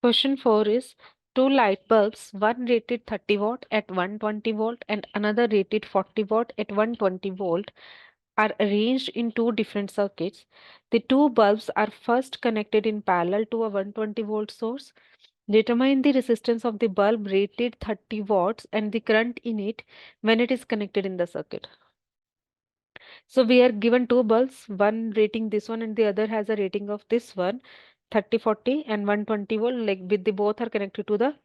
Question 4 is two light bulbs, one rated 30 watt at 120 volt and another rated 40 watt at 120 volt, are arranged in two different circuits. The two bulbs are first connected in parallel to a 120 volt source. Determine the resistance of the bulb rated 30 watts and the current in it when it is connected in the circuit. So we are given two bulbs, one rating this one and the other has a rating of this one, 30, 40 and 120 volt, like with the both are connected to the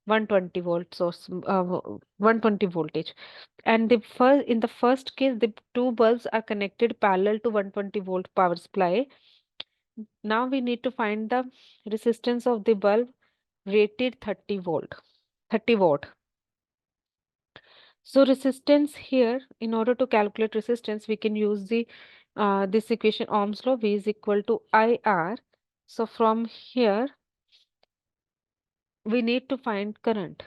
120 volt source, 120 voltage. And the first, in the first case, the two bulbs are connected parallel to 120 volt power supply. Now we need to find the resistance of the bulb rated 30 volt, 30 watt. So resistance here, in order to calculate resistance, we can use the this equation Ohm's law, V is equal to IR. So from here, we need to find current.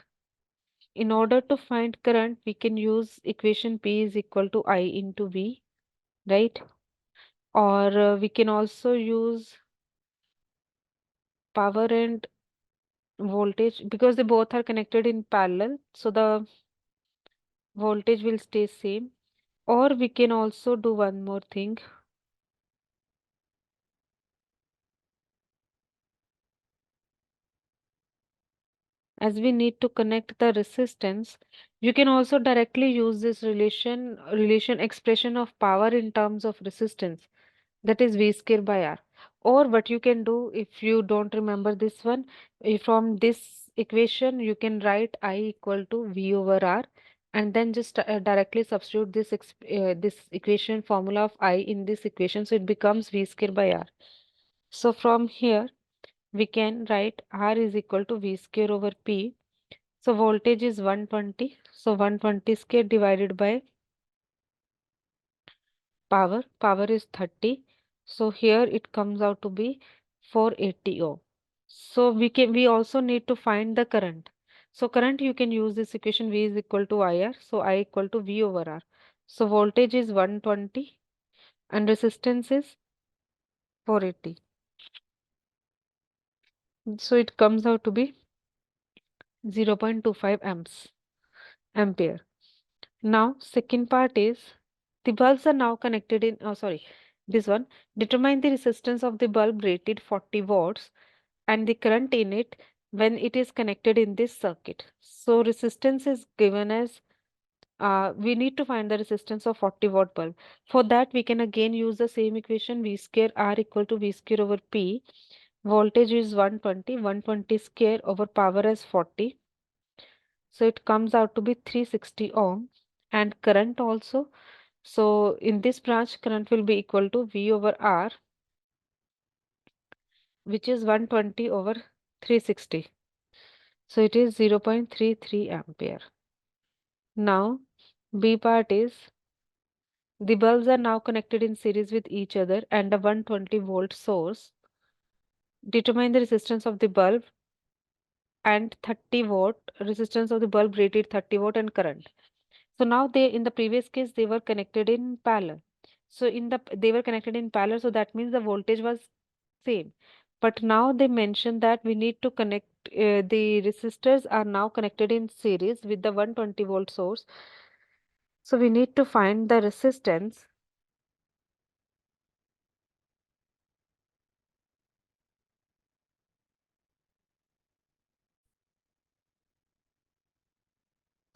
In order to find current, we can use equation P is equal to I into V, right? Or we can also use power and voltage because they both are connected in parallel. So the voltage will stay same. Or we can also do one more thing. As we need to connect the resistance, you can also directly use this relation expression of power in terms of resistance, that is V square by R. Or what you can do if you don't remember this one, from this equation you can write I equal to V over R and then just directly substitute this equation formula of I in this equation, so it becomes V square by R. So from here we can write R is equal to V square over P. So voltage is 120. So 120 square divided by power. Power is 30. So here it comes out to be 480 ohm. So we also need to find the current. So current you can use this equation V is equal to IR. So I equal to V over R. So voltage is 120 and resistance is 480. So it comes out to be 0.25 ampere. Now, second part is the bulbs are now connected in, oh sorry, this one. Determine the resistance of the bulb rated 40 watts and the current in it when it is connected in this circuit. So resistance is given as, we need to find the resistance of 40 watt bulb. For that, we can again use the same equation V square R equal to V square over P. Voltage is 120, 120 square over power as 40. So it comes out to be 360 ohm and current also. So in this branch, current will be equal to V over R, which is 120 over 360. So it is 0.33 ampere. Now, B part is the bulbs are now connected in series with each other and a 120 volt source. Determine the resistance of the bulb and 30 watt resistance of the bulb rated 30 watt and current. So now they, in the previous case, they were connected in parallel. So they were connected in parallel, so that means the voltage was same. But now they mention that we need to connect, the resistors are now connected in series with the 120 volt source. So we need to find the resistance.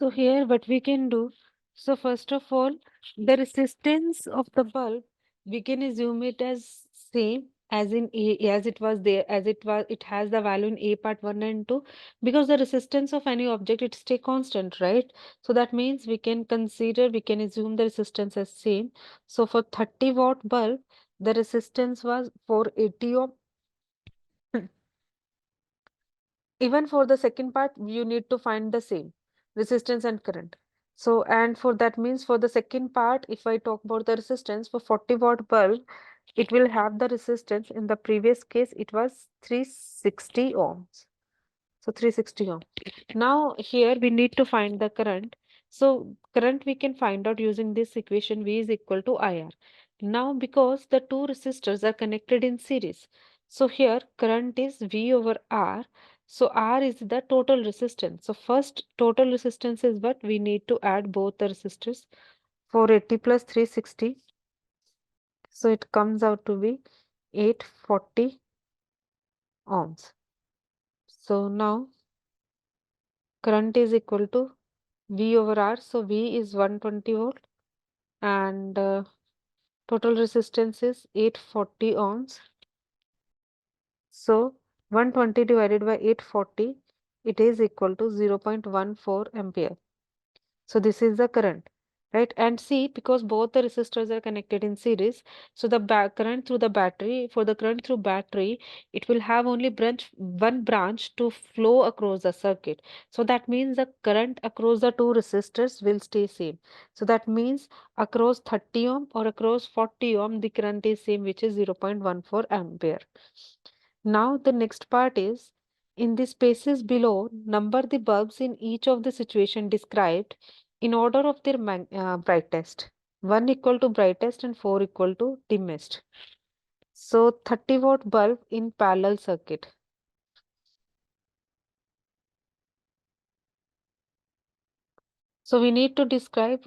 So here what we can do, so first of all, the resistance of the bulb, we can assume it as same as in A, as it was there, as it has the value in A part 1 and 2, because the resistance of any object, it stay constant, right? So that means we can assume the resistance as same. So for 30 watt bulb, the resistance was 480 ohm. Even for the second part, you need to find the same resistance and current. So, and for that means for the second part, if I talk about the resistance for 40 watt bulb, it will have the resistance. In the previous case, it was 360 ohms. So 360 ohm. Now here we need to find the current. So current we can find out using this equation V is equal to IR. Now because the two resistors are connected in series, so here current is V over R. So R is the total resistance. So first total resistance is what we need to add both the resistors. 480 plus 360. So it comes out to be 840 ohms. So now current is equal to V over R. So V is 120 volt and total resistance is 840 ohms. So 120 divided by 840, it is equal to 0.14 ampere. So this is the current, right? And see, because both the resistors are connected in series, so the current through the battery, for the current through battery, it will have only one branch to flow across the circuit. So that means the current across the two resistors will stay same. So that means across 30 ohm or across 40 ohm, the current is same, which is 0.14 ampere. Now the next part is, in the spaces below, number the bulbs in each of the situation described in order of their brightest. 1 equal to brightest and 4 equal to dimmest. So 30-watt bulb in parallel circuit. So we need to describe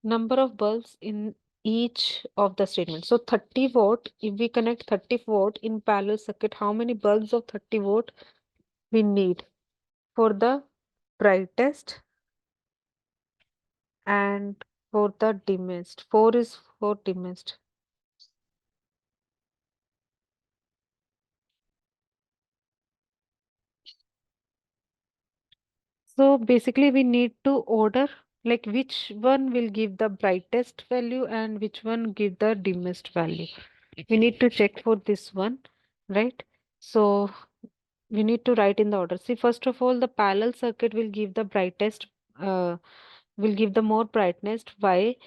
number of bulbs in each of the statements. So 30 watt, if we connect 30 watt in parallel circuit, how many bulbs of 30 watt we need for the brightest and for the dimmest? 4 is for dimmest. So basically we need to order like which one will give the brightest value and which one give the dimmest value. We need to check for this one, right? So we need to write in the order. See, first of all, the parallel circuit will give the brightest, uh, will give the more brightness. Why?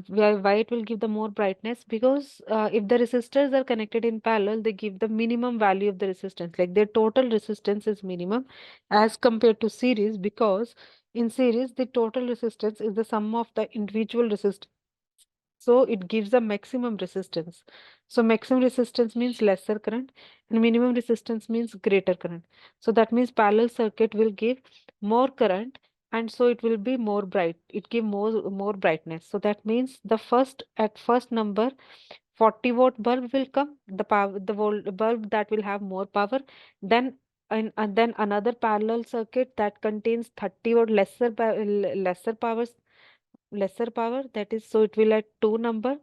Why it will give the more brightness? Because if the resistors are connected in parallel, they give the minimum value of the resistance. Like their total resistance is minimum as compared to series, because in series the total resistance is the sum of the individual resistors. So it gives a maximum resistance. So maximum resistance means lesser current and minimum resistance means greater current. So that means parallel circuit will give more current and so it will be more bright. It give more brightness. So that means the first number 40-watt bulb will come, the power the bulb that will have more power. Then and then another parallel circuit that contains 30-watt lesser power, that is, so it will add two number.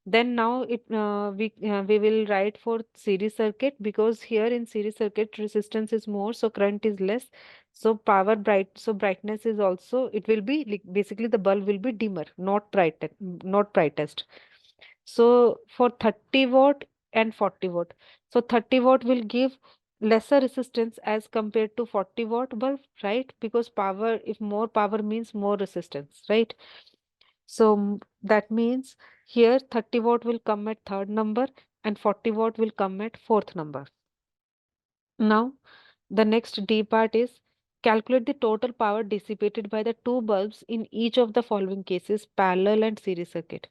Then now we will write for series circuit, because here in series circuit resistance is more so current is less, so brightness is also, it will be like basically the bulb will be dimmer, not brightest. So for 30 watt and 40 watt, so 30 watt will give lesser resistance as compared to 40 watt bulb, right? Because power, if more power means more resistance, right? So that means here 30 watt will come at third number and 40 watt will come at fourth number. Now the next D part is, calculate the total power dissipated by the two bulbs in each of the following cases, parallel and series circuit.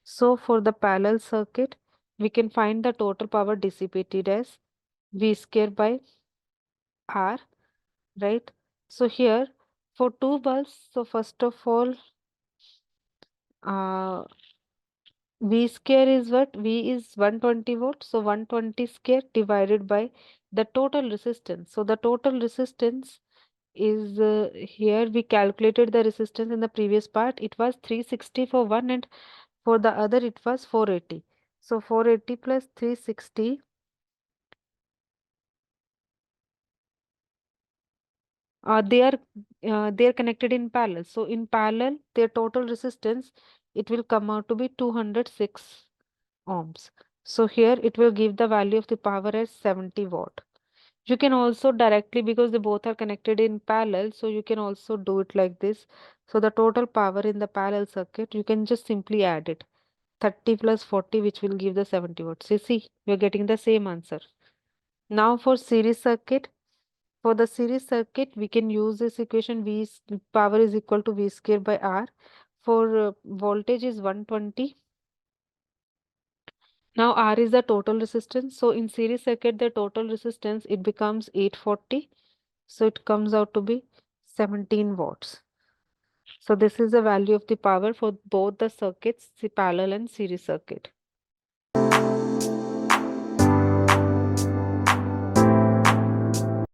So for the parallel circuit, we can find the total power dissipated as V square by R, right? So here for two bulbs, so first of all, uh, V square is what? V is 120 volts. So 120 square divided by the total resistance. So the total resistance is here we calculated the resistance in the previous part. It was 360 for one and for the other it was 480. So 480 plus 360, they are connected in parallel. So in parallel, their total resistance, it will come out to be 206 ohms. So here it will give the value of the power as 70 watt. You can also directly, because they both are connected in parallel, so you can also do it like this. So the total power in the parallel circuit, you can just simply add it. 30 plus 40, which will give the 70 watts. You see, you're getting the same answer. Now for the series circuit, we can use this equation, power is equal to V square by R. For voltage is 120. Now R is the total resistance. So in series circuit, the total resistance, it becomes 840. So it comes out to be 17 watts. So this is the value of the power for both the circuits, the parallel and series circuit.